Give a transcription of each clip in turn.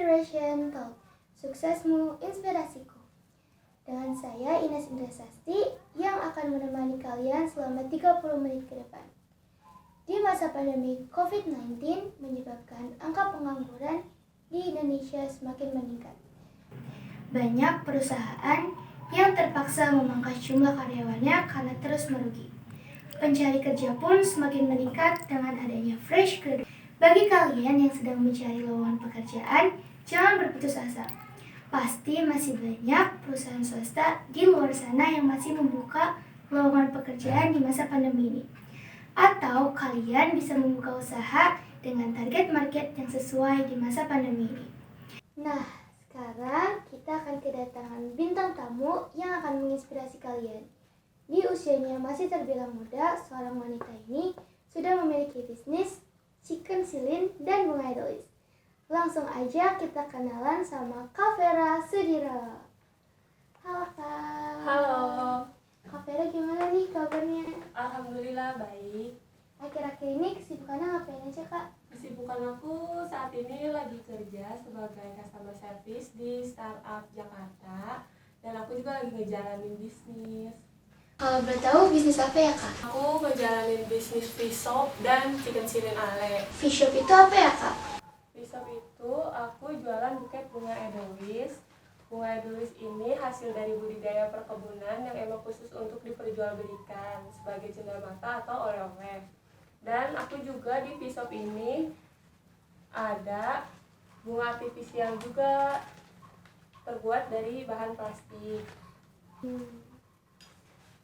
Inspiration Talk. Suksesmu, inspirasiku. Dengan saya Ines Indrasasti yang akan menemani kalian selama 30 menit ke depan. Di masa pandemi COVID-19 menyebabkan angka pengangguran di Indonesia semakin meningkat. Banyak perusahaan yang terpaksa memangkas jumlah karyawannya karena terus merugi. Pencari kerja pun semakin meningkat dengan adanya fresh graduate. Bagi kalian yang sedang mencari lowongan pekerjaan, jangan berputus asa. Pasti masih banyak perusahaan swasta di luar sana yang masih membuka lowongan pekerjaan di masa pandemi ini. Atau kalian bisa membuka usaha dengan target market yang sesuai di masa pandemi ini. Nah, sekarang kita akan kedatangan bintang tamu yang akan menginspirasi kalian. Di usianya masih terbilang muda, seorang wanita ini sudah memiliki bisnis Chicken Silin dan Bunga Edelweiss. Langsung aja kita kenalan sama Kak Vera Sudiro. Halo Kak. Halo. Kak Vera gimana nih kabarnya? Alhamdulillah baik. Akhir-akhir ini kesibukannya ngapain aja Kak? Kesibukan aku saat ini lagi kerja sebagai customer service di startup Jakarta. Dan aku juga lagi ngejalanin bisnis. Kalau boleh tahu bisnis apa ya Kak? Aku ngejalanin bisnis fish shop dan chicken silin ale. Fish shop itu apa ya Kak? Fish shop itu aku jualan buket bunga edelweiss. Bunga edelweiss ini hasil dari budidaya perkebunan yang emang khusus untuk diperjualbelikan sebagai cenderamata atau oleh-oleh. Dan aku juga di fish shop ini ada bunga artifisial juga terbuat dari bahan plastik.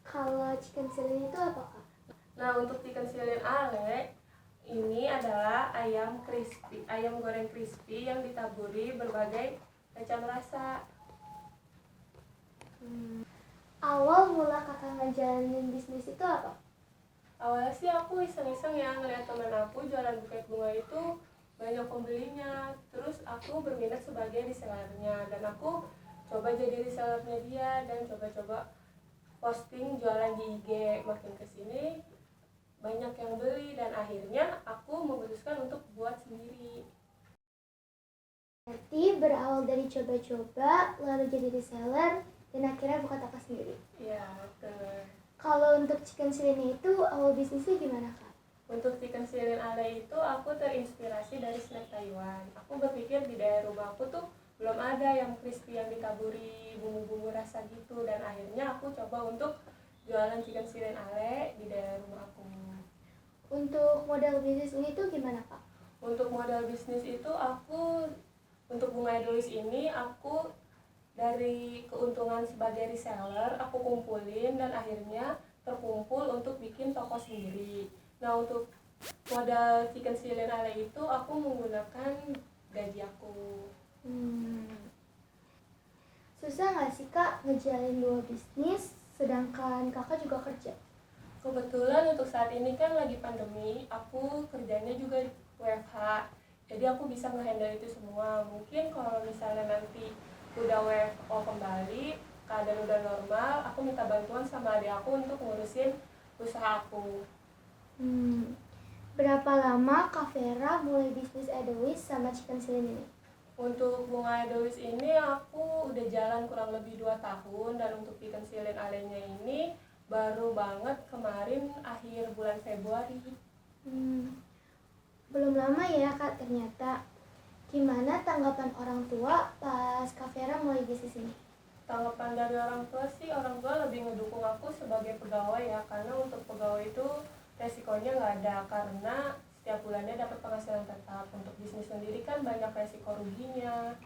Kalau chicken silin itu apa Kak? Nah, untuk chicken silin ale ini adalah ayam crispy, ayam goreng crispy yang ditaburi berbagai macam rasa. Awal mula Kakak ngejalanin bisnis itu apa? Awalnya sih aku iseng-iseng ya ngeliat teman aku jualan buket bunga itu banyak pembelinya. Terus aku berminat sebagai resellernya dan aku coba jadi resellernya dia dan coba-coba posting jualan di IG. Makin kesini banyak yang beli dan akhirnya aku memutuskan untuk buat sendiri. Berarti berawal dari coba-coba, lalu jadi reseller, dan akhirnya buka toko sendiri. Iya, betul. Kalau untuk chicken silin itu, awal bisnisnya gimana Kak? Untuk chicken silin ale itu aku terinspirasi dari snack Taiwan. Aku berpikir di daerah rumah aku tuh belum ada yang crispy yang ditaburi bumbu-bumbu rasa gitu, dan akhirnya aku coba untuk jualan chicken silin ale di daerah rumah aku. Untuk modal bisnis ini tuh gimana Kak? Untuk modal bisnis itu untuk Bunga Edelweiss ini aku dari keuntungan sebagai reseller aku kumpulin dan akhirnya terkumpul untuk bikin toko sendiri. Nah, untuk modal chicken silin ale itu aku menggunakan gaji aku. Susah nggak sih Kak ngejalin dua bisnis sedangkan Kakak juga kerja? Kebetulan untuk saat ini kan lagi pandemi, aku kerjanya juga WFH. Jadi aku bisa ngehandle itu semua. Mungkin kalau misalnya nanti udah WFO kembali, keadaan udah normal, aku minta bantuan sama adik aku untuk ngurusin usaha aku. Berapa lama Kak Vera mulai bisnis Edelweiss sama chicken silin ini? Untuk Bunga Edelweiss ini aku udah jalan kurang lebih 2 tahun, dan untuk chicken silin alenya ini baru banget kemarin akhir bulan Februari. Belum lama ya Kak ternyata. Gimana tanggapan orang tua pas Kak Vera mulai bisnis ini? Tanggapan dari orang tua sih, orang tua lebih ngedukung aku sebagai pegawai ya, karena untuk pegawai itu resikonya nggak ada karena setiap bulannya dapat penghasilan tetap. Untuk bisnis sendiri kan banyak resiko ruginya.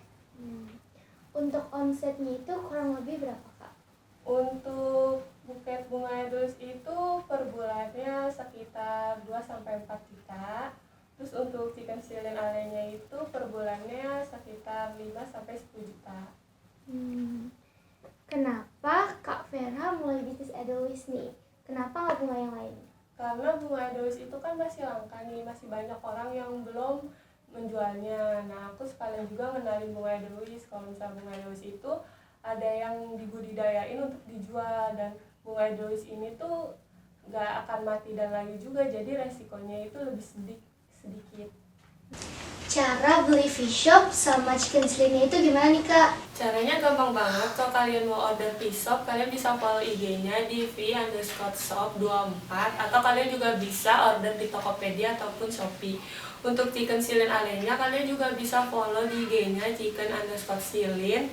Untuk omsetnya itu kurang lebih berapa Kak? Untuk buket bunga edelweiss itu per bulannya sekitar 2-4 juta. Terus untuk chicken silin alenya itu per bulannya sekitar 5-10 juta. Kenapa Kak Vera mulai bisnis Edelweiss nih? Kenapa nggak bunga yang lain? Karena bunga edelweiss itu kan masih langka nih, masih banyak orang yang belum menjualnya. Nah, aku sekalian juga ngenalin bunga edelweiss. Kalau misalnya bunga edelweiss itu ada yang dibudidayain untuk dijual, dan bunga edelweiss ini tuh nggak akan mati dan lagi juga, jadi resikonya itu lebih sedikit. Cara beli fish shop sama chicken sling itu gimana nih Kak? Caranya gampang banget. Kalau kalian mau order pisop, kalian bisa follow IG-nya di v_shop24 atau kalian juga bisa order di Tokopedia ataupun Shopee. Untuk chicken silin alenya, kalian juga bisa follow di IG-nya chicken_silin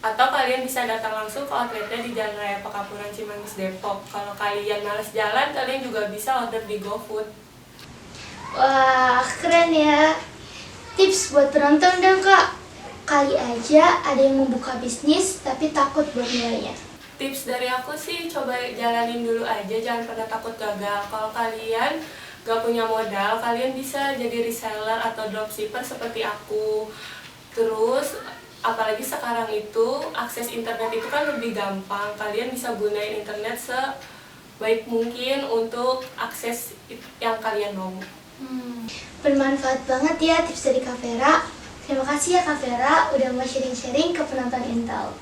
atau kalian bisa datang langsung ke outletnya di Jalan Raya Pekapuran Cimanggis Depok. Kalau kalian males jalan, kalian juga bisa order di GoFood. Wah, keren ya. Tips buat penonton dong Kak. Kali aja ada yang mau buka bisnis tapi takut buat mulainya. Tips dari aku sih coba jalanin dulu aja, jangan pernah takut gagal. Kalau kalian gak punya modal, kalian bisa jadi reseller atau dropshipper seperti aku. Terus apalagi sekarang itu akses internet itu kan lebih gampang. Kalian bisa gunain internet sebaik mungkin untuk akses yang kalian mau. Bermanfaat banget ya tips dari Kak Vera. Terima kasih ya Kak Vera udah mau sharing-sharing ke penonton Intel.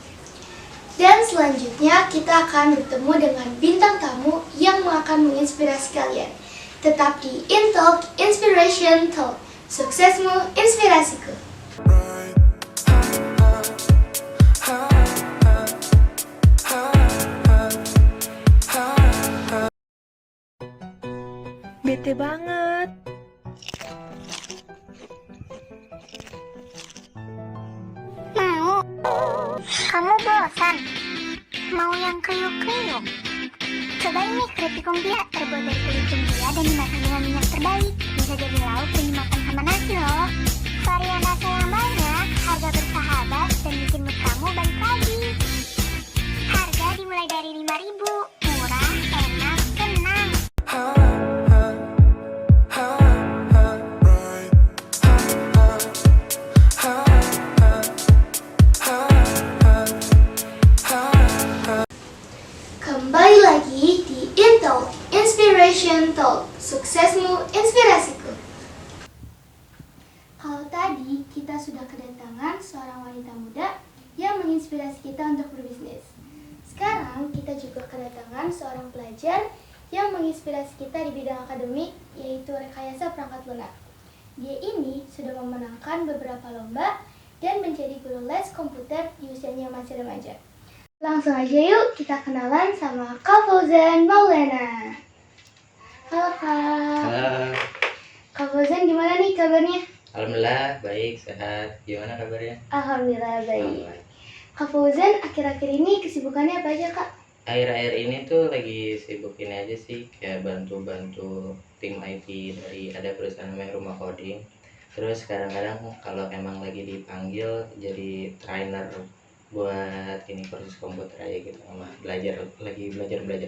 Dan selanjutnya kita akan bertemu dengan bintang tamu yang akan menginspirasi kalian. Tetap di Intel Inspiration Talk. Suksesmu, inspirasiku. Bete banget. Mau? Kamu bosan? Mau yang kriuk-kriuk? Coba ini keripik lumpia terbuat dari kulit lumpia dan dimasak dengan minyak terbaik. Bisa jadi lauk dan dimakan sama nasi loh. Varian rasa yang banyak, harga bersahabat, dan bikin mood kamu balik lagi. Harga dimulai dari 5.000. Murah, enak, tenang. Kembali lagi di Intel Inspiration Talk. Suksesmu, inspirasiku. Kalau tadi kita sudah kedatangan seorang wanita muda yang menginspirasi kita untuk berbisnis. Sekarang kita juga kedatangan seorang pelajar yang menginspirasi kita di bidang akademik, yaitu rekayasa perangkat lunak. Dia ini sudah memenangkan beberapa lomba dan menjadi guru les komputer di usianya yang masih remaja. Langsung aja yuk kita kenalan sama Kak Fauzan Maulana. Halo Kak. Halo, Kak Fauzan gimana nih kabarnya? alhamdulillah baik, sehat. Gimana kabarnya? Alhamdulillah baik. Baik. Kak Fauzan akhir-akhir ini kesibukannya apa aja Kak? Akhir-akhir ini tuh lagi sibuk ini aja sih, kayak bantu-bantu tim IT dari ada perusahaan namanya Rumah Coding. Terus kadang-kadang kalau emang lagi dipanggil jadi trainer buat ini kursus komputer aja gitu, sama belajar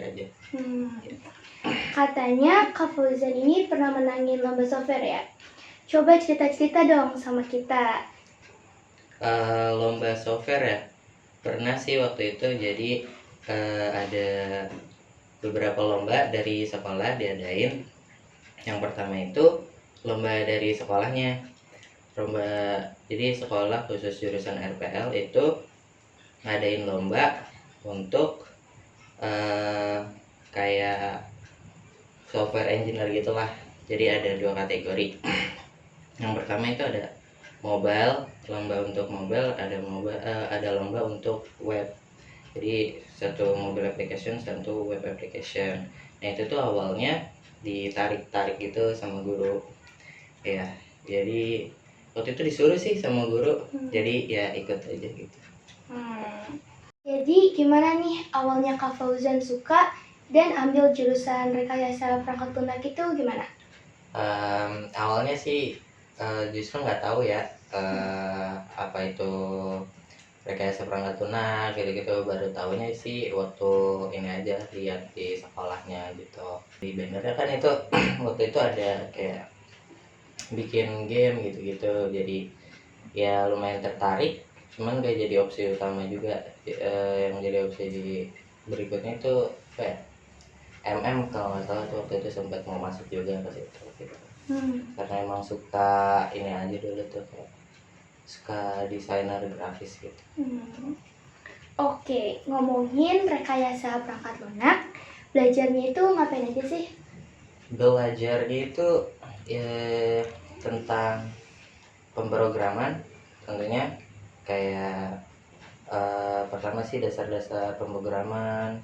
aja. Katanya Kak Fauzan ini pernah menangin lomba software ya? Coba cerita-cerita dong sama kita. Lomba software ya, pernah sih waktu itu. Jadi ada beberapa lomba dari sekolah diadain. Yang pertama itu lomba dari sekolahnya, jadi sekolah khusus jurusan RPL itu ngadain lomba untuk kayak software engineer gitulah. Jadi ada 2 kategori. Yang pertama itu ada mobile, lomba untuk mobile, ada lomba untuk web. Jadi satu mobile application, satu web application. Nah itu tuh awalnya ditarik gitu sama guru ya. Jadi waktu itu disuruh sih sama guru, jadi ya ikut aja gitu. Jadi gimana nih awalnya Kak Fauzan suka dan ambil jurusan rekayasa perangkat lunak itu gimana? Awalnya sih justru nggak tahu ya apa itu rekayasa perangkat lunak gitu-gitu. Baru tahunya sih waktu ini aja, lihat di sekolahnya gitu. Di bannernya kan itu waktu itu ada kayak bikin game gitu-gitu. Jadi ya lumayan tertarik, cuman gak jadi opsi utama juga. Yang jadi opsi berikutnya itu apa ya, kalau nggak salah tuh waktu itu sempat mau masuk juga ke situ gitu. Karena emang suka ini aja dulu tuh, kayak suka desainer grafis gitu. Oke, ngomongin rekayasa perangkat lunak, belajarnya itu ngapain aja sih? Belajar itu ya tentang pemrograman tentunya, kayak pertama sih dasar-dasar pemrograman,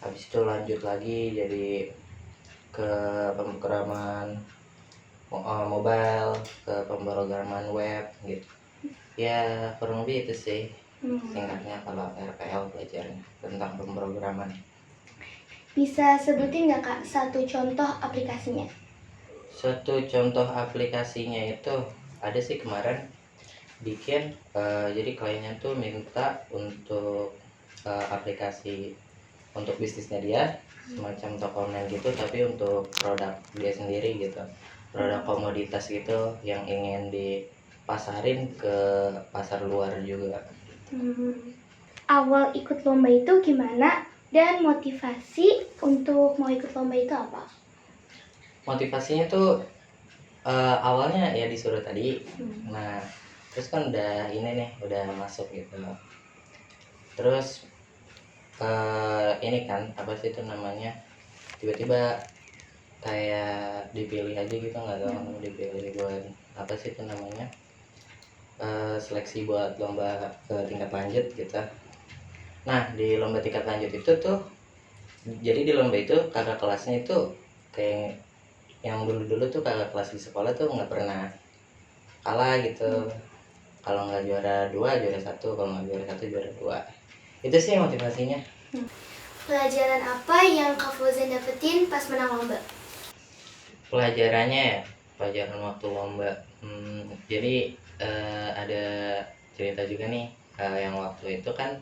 habis itu lanjut lagi jadi ke pemrograman mobile, ke pemrograman web gitu ya, kurang lebih itu sih singkatnya kalau RPL belajarnya tentang pemrograman. Bisa sebutin nggak Kak satu contoh aplikasinya? Suatu contoh aplikasinya itu ada sih kemarin bikin, jadi kliennya tuh minta untuk aplikasi untuk bisnisnya dia, semacam toko online gitu tapi untuk produk dia sendiri gitu, produk komoditas gitu yang ingin dipasarin ke pasar luar juga. Awal ikut lomba itu gimana dan motivasi untuk mau ikut lomba itu apa? Motivasinya tuh awalnya ya disuruh tadi. Nah terus kan udah ini nih, udah masuk gitu, terus ini kan apa sih itu namanya, tiba-tiba kayak dipilih aja gitu, nggak tahu dipilih buat apa sih itu namanya, seleksi buat lomba ke tingkat lanjut gitu. Nah di lomba tingkat lanjut itu tuh, jadi di lomba itu kakak kelasnya itu kayak yang dulu tuh kakak kelas di sekolah tuh nggak pernah kalah gitu, kalau nggak juara 2 juara 1, kalau nggak juara 1 juara 2. Itu sih motivasinya. Pelajaran apa yang Kak Fauzan dapetin pas menang lomba? Pelajarannya ya, pelajaran waktu lomba, jadi ada cerita juga nih, yang waktu itu kan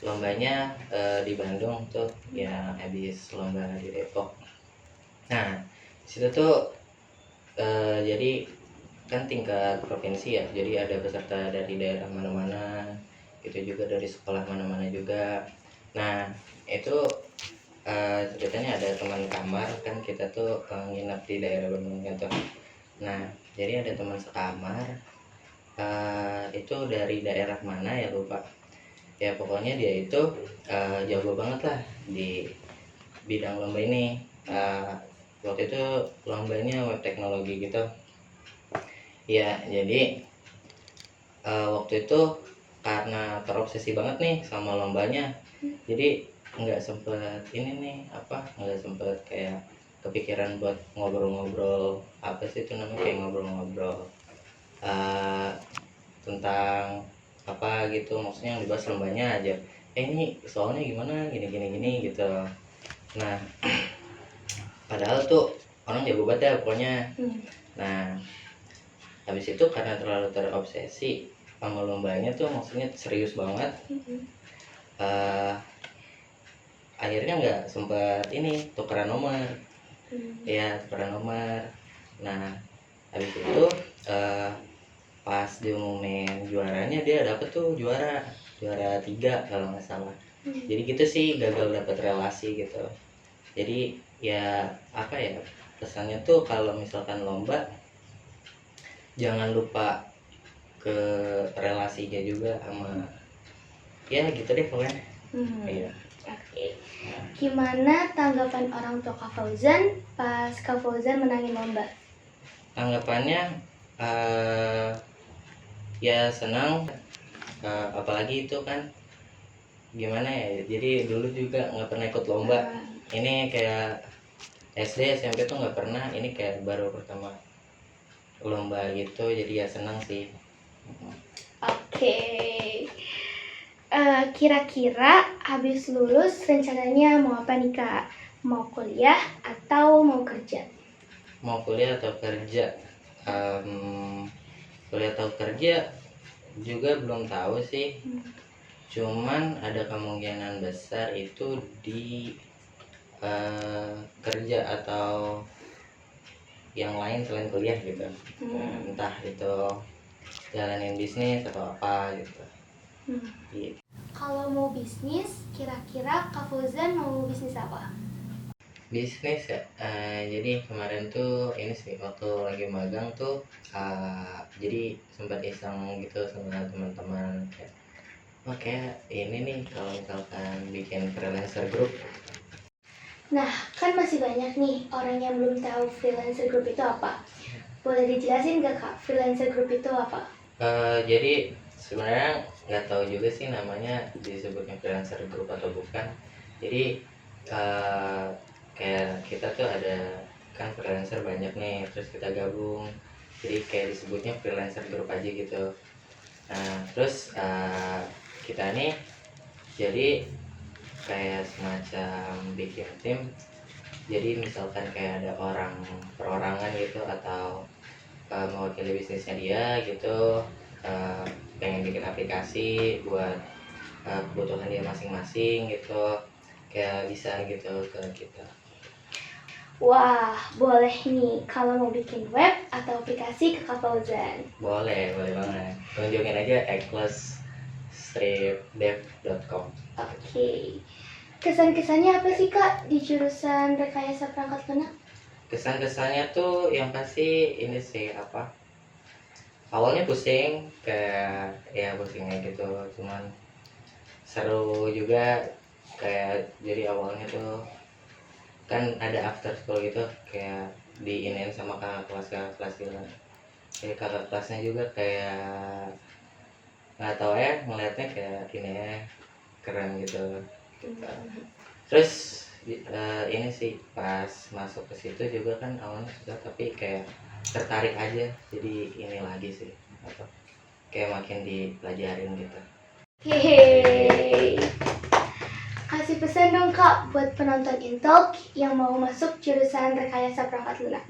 lombanya di Bandung tuh, ya habis lomba di Depok. Nah situ tuh jadi kan tingkat provinsi ya, jadi ada peserta dari daerah mana-mana gitu, juga dari sekolah mana-mana juga. Nah itu ceritanya ada teman kamar kan, kita tuh nginep di daerah Bandung gitu. Nah jadi ada teman sekamar, itu dari daerah mana ya lupa ya, pokoknya dia itu jago banget lah di bidang lomba ini. Waktu itu lombanya web teknologi gitu ya, jadi waktu itu karena terobsesi banget nih sama lombanya, jadi nggak sempet ini nih apa, nggak sempet kayak kepikiran buat ngobrol-ngobrol apa sih itu namanya, kayak ngobrol-ngobrol tentang apa gitu, maksudnya yang dibahas lombanya aja, ini soalnya gimana gini gitu. Nah padahal tuh orang jago banget ya pokoknya. Nah habis itu karena terlalu terobsesi sama lombanya tuh, maksudnya serius banget, akhirnya nggak sempat ini tukeran nomor. Ya tukeran nomor. Nah habis itu pas diumumin juaranya, dia dapet tuh juara 3 kalau nggak salah. Jadi gitu sih, gagal dapet relasi gitu. Jadi ya apa ya, pesannya tuh kalau misalkan lomba jangan lupa ke relasinya juga sama ya gitu deh pokoknya. Iya. Oke. Gimana tanggapan orang tua Kak Fauzan pas Kak Fauzan menangin lomba? Tanggapannya ya senang, apalagi itu kan gimana ya, jadi dulu juga nggak pernah ikut lomba. Ini kayak SD SMP tuh nggak pernah, ini kayak baru pertama lomba gitu, jadi ya senang sih. Oke. Kira-kira habis lulus rencananya mau apa nih Kak? Mau kuliah atau mau kerja? Mau kuliah atau kerja? Kuliah atau kerja juga belum tahu sih. Cuman ada kemungkinan besar itu di kerja atau yang lain selain kuliah gitu. Entah itu jalanin bisnis atau apa gitu. Gitu. Kalau mau bisnis, kira-kira Kak Fauzan mau bisnis apa? Bisnis ya, jadi kemarin tuh ini sih waktu lagi magang tuh, jadi sempat iseng gitu sama teman-teman kayak, oke ini nih kalau misalkan bikin freelancer group. Nah, kan masih banyak nih orang yang belum tahu freelancer group itu apa. Boleh dijelasin nggak Kak, freelancer group itu apa? Jadi sebenarnya nggak tahu juga sih namanya disebutnya freelancer group atau bukan. Jadi kayak kita tuh ada kan freelancer banyak nih, terus kita gabung. Jadi kayak disebutnya freelancer group aja gitu. Nah, terus kita nih jadi kayak semacam bikin tim. Jadi misalkan kayak ada orang perorangan gitu atau mewakili bisnisnya dia gitu, eh, pengen bikin aplikasi buat kebutuhan dia masing-masing gitu, kayak bisa gitu ke kita. Wah, boleh nih kalau mau bikin web atau aplikasi ke Kak Fauzan. Boleh banget, kunjungin aja ecless-dev.com. Oke. Kesan-kesannya apa sih Kak di jurusan rekayasa perangkat lunak? Kesan-kesannya tuh yang pasti ini sih awalnya pusing, kayak ya pusingnya gitu, cuman seru juga. Kayak jadi awalnya tuh kan ada after school gitu, kayak diinin sama kakak kelas gitu. Kayak kakak kelasnya juga kayak nggak tahu ya, ngeliatnya kayak ini ya, keren gitu. Terus ini sih pas masuk ke situ juga kan awalnya susah, tapi kayak tertarik aja, jadi ini lagi sih apa kayak makin dipelajarin gitu. Yeay. Kasih pesan dong Kak buat penonton Intalk yang mau masuk jurusan rekayasa perangkat lunak.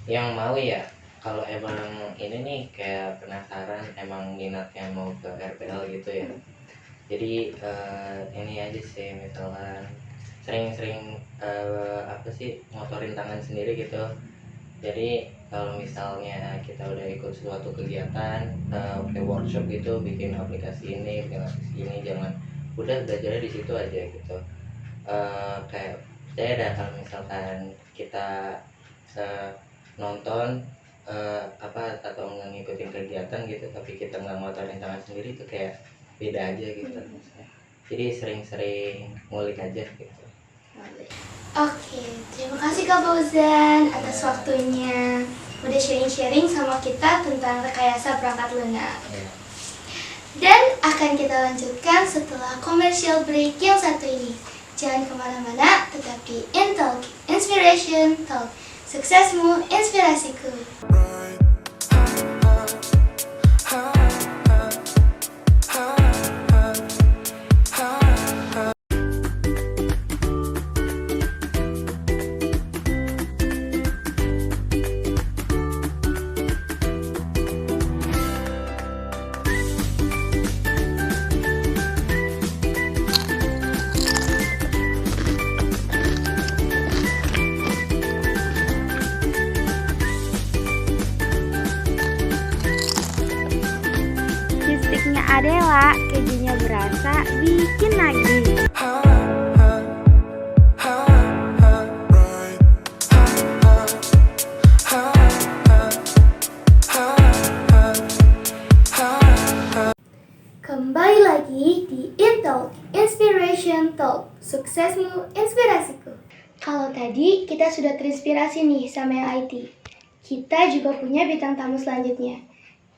Yang mau ya, kalau emang ini nih kayak penasaran, emang minatnya mau ke RPL gitu ya, jadi ini aja sih, misalkan sering-sering apa sih, ngotorin tangan sendiri gitu. Jadi kalau misalnya kita udah ikut suatu kegiatan, kayak workshop gitu, bikin aplikasi ini, jangan udah belajarnya di situ aja gitu. Kayak saya ada, kalau misalkan kita eh, nonton apa atau ngikutin kegiatan gitu, tapi kita nggak ngotorin tangan sendiri, itu kayak beda aja gitu. Jadi sering-sering ngulik aja gitu. Oke, terima kasih Kak Fauzan atas waktunya. Udah sharing-sharing sama kita tentang rekayasa perangkat lunak. Dan akan kita lanjutkan setelah commercial break yang satu ini. Jangan kemana-mana, tetap di Intalk, Inspiration Talk. Suksesmu, inspirasiku. Lipstiknya Adela, kejunya berasa, bikin lagi. Kembali lagi di Intalk, Inspiration Talk. Suksesmu, inspirasiku. Kalau tadi kita sudah terinspirasi nih sama yang IT. Kita juga punya bintang tamu selanjutnya.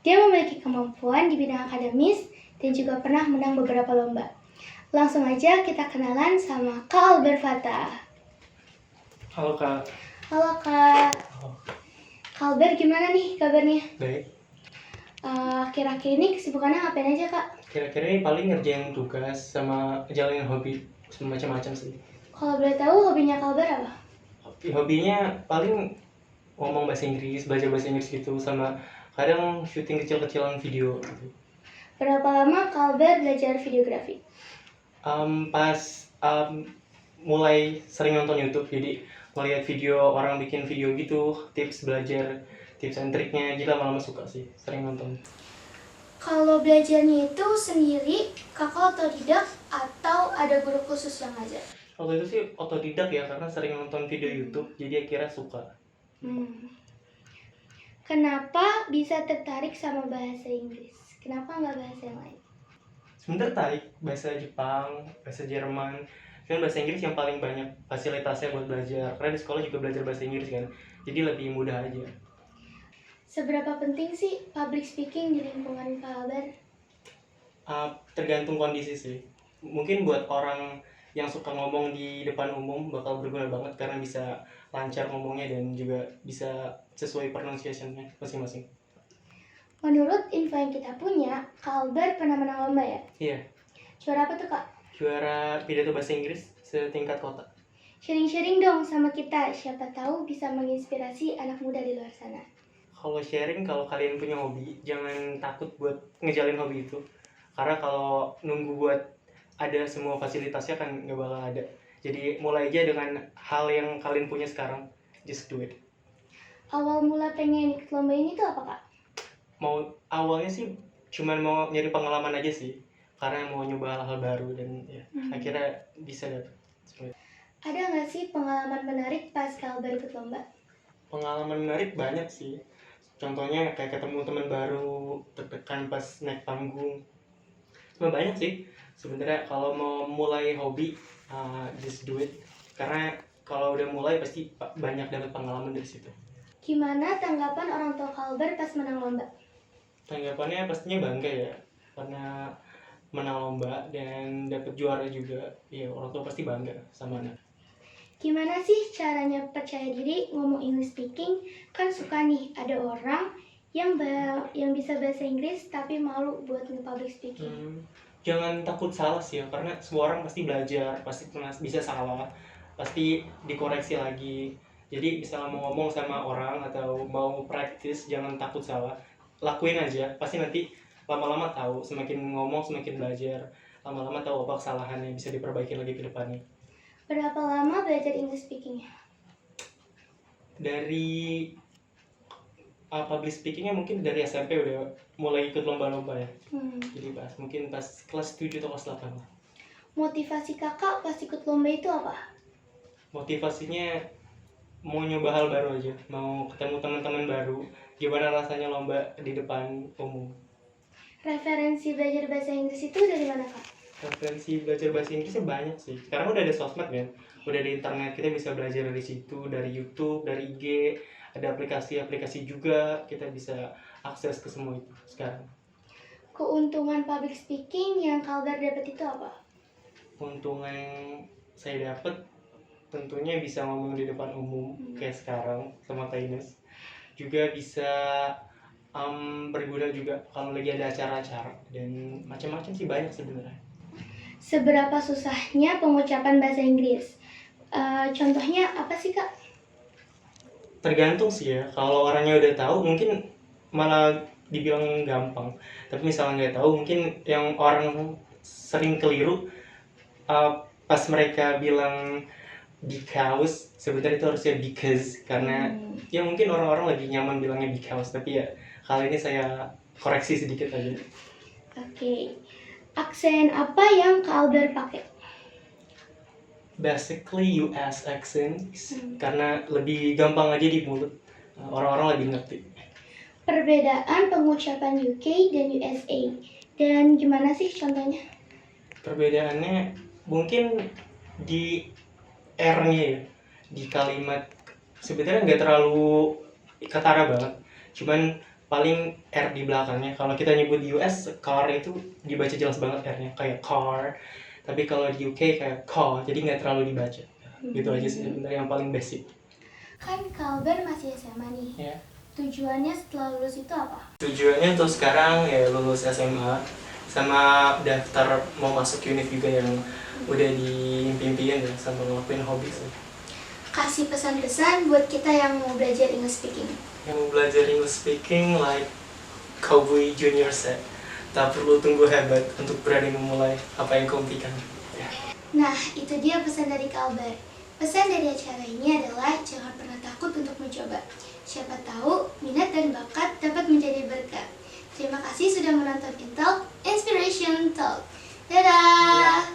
Dia memiliki kemampuan di bidang akademis dan juga pernah menang beberapa lomba. Langsung aja kita kenalan sama Kak Albert Fatah. Halo Kak. Halo Kak. Kak Albert gimana nih kabarnya? Baik. Akhir-akhir ini kesibukannya ngapain aja Kak? Kira-kira ini paling ngerjain tugas sama jalanin hobi macam-macam sih. Kalau boleh tahu hobinya Kak Albert apa? Hobinya paling ngomong bahasa Inggris, belajar bahasa Inggris gitu, sama kadang syuting kecil-kecilan video gitu. Berapa lama Kak Albert belajar videografi? Pas mulai sering nonton YouTube, jadi ngeliat video orang bikin video gitu, belajar tips and triknya, jadi lama-lama suka sih, sering nonton. Kalau belajarnya itu sendiri, kakak otodidak atau ada guru khusus yang ngajar? Waktu itu sih otodidak ya, karena sering nonton video YouTube, jadi akhirnya suka. Kenapa bisa tertarik sama bahasa Inggris? Kenapa nggak bahasa yang lain? Sebenarnya tertarik bahasa Jepang, bahasa Jerman, kan bahasa Inggris yang paling banyak fasilitasnya buat belajar, karena di sekolah juga belajar bahasa Inggris kan, jadi lebih mudah aja. Seberapa penting sih public speaking di lingkungan Kak Albar? Tergantung kondisi sih. Mungkin buat orang yang suka ngomong di depan umum bakal berguna banget karena bisa lancar ngomongnya dan juga bisa sesuai pronunciation-nya masing-masing. Menurut info yang kita punya, Kak Albar pernah menang lomba ya? Iya, Juara apa tuh Kak? juara pidato bahasa Inggris setingkat kota. Sharing-sharing dong sama kita, siapa tahu bisa menginspirasi anak muda di luar sana. Kalau sharing, kalau kalian punya hobi, jangan takut buat ngejalin hobi itu. Karena kalau nunggu buat ada semua fasilitasnya kan nggak bakal ada. Jadi mulai aja dengan hal yang kalian punya sekarang, just do it. Awal mula pengen ikut lomba ini tuh apa Kak? Awalnya sih cuman mau nyari pengalaman aja sih. Karena mau nyoba hal-hal baru dan ya akhirnya bisa dapet. Ada nggak sih pengalaman menarik pas Kak Albar ikut lomba? Pengalaman menarik banyak sih. Contohnya kayak ketemu teman baru, deg-degan pas naik panggung. Cuma banyak sih. Sebenarnya kalau mau mulai hobi, just do it. Karena kalau udah mulai pasti banyak dapat pengalaman dari situ. Gimana tanggapan orang tua Kak Albar pas menang lomba? Tanggapannya pastinya bangga ya. Karena menang lomba dan dapat juara juga. Ya orang tua pasti bangga sama anak. Gimana sih caranya percaya diri ngomong English speaking? Kan suka nih ada orang yang bisa bahasa Inggris tapi malu buat nge-public speaking. Jangan takut salah sih ya, karena semua orang pasti belajar, pasti pernah bisa salah, pasti dikoreksi lagi. Jadi misalnya mau ngomong sama orang atau mau praktis, jangan takut salah, lakuin aja. Pasti nanti lama-lama tahu, semakin ngomong semakin belajar, lama-lama tahu apa kesalahannya, bisa diperbaiki lagi ke depannya. Berapa lama belajar English speaking-nya? Dari public speakingnya mungkin dari SMP udah mulai ikut lomba-lomba ya. Jadi mungkin pas kelas 7 atau kelas 8 lah. Motivasi kakak pas ikut lomba itu apa? Motivasinya mau nyoba hal baru aja, mau ketemu teman-teman baru, gimana rasanya lomba di depan umum. Referensi belajar bahasa Inggris itu dari mana kak? Referensi belajar bahasa Inggrisnya banyak sih. Sekarang udah ada sosmed kan, udah di internet, kita bisa belajar dari situ, dari YouTube, dari IG, ada aplikasi-aplikasi juga, kita bisa akses ke semua itu sekarang. Keuntungan public speaking yang Kak Albar dapat itu apa? Keuntungan yang saya dapat tentunya bisa ngomong di depan umum kayak sekarang sama Kak Ines. Juga bisa berguna juga kalau lagi ada acara-acara dan macam-macam sih, banyak sebenarnya. Seberapa susahnya pengucapan bahasa Inggris? Contohnya apa sih kak? Tergantung sih ya, kalau orangnya udah tahu mungkin malah dibilang gampang. Tapi misalnya nggak tahu, mungkin yang orang sering keliru pas mereka bilang because, sebenarnya itu harusnya because. Karena ya mungkin orang-orang lagi nyaman bilangnya because, tapi ya kali ini saya koreksi sedikit aja. Oke. Aksen apa yang Kak Albar pakai? Basically US accent, karena lebih gampang aja di mulut, orang-orang lebih ngerti. Perbedaan pengucapan UK dan USA, dan gimana sih contohnya? Perbedaannya mungkin di R-nya ya, di kalimat sebenarnya nggak terlalu ketara banget, cuman paling R di belakangnya. Kalau kita nyebut di US, car itu dibaca jelas banget R-nya, kayak car. Tapi kalau di UK kayak car, jadi nggak terlalu dibaca. Gitu aja sih sebenarnya yang paling basic. Kan Kak Albar masih SMA nih. Ya. Tujuannya setelah lulus itu apa? Tujuannya untuk sekarang ya lulus SMA, sama daftar mau masuk univ juga yang udah diimpiin ya, sama ngelakuin hobi sih. Kasih pesan-pesan buat kita yang mau belajar English speaking. Yang mau belajar English speaking, like Cowboy Junior said, tak perlu tunggu hebat untuk berani memulai apa yang kau impikan. Ya. Nah, itu dia pesan dari Kak Albar. Pesan dari acara ini adalah jangan pernah takut untuk mencoba. Siapa tahu minat dan bakat dapat menjadi berkat. Terima kasih sudah menonton Intalk Inspiration Talk. Dadah!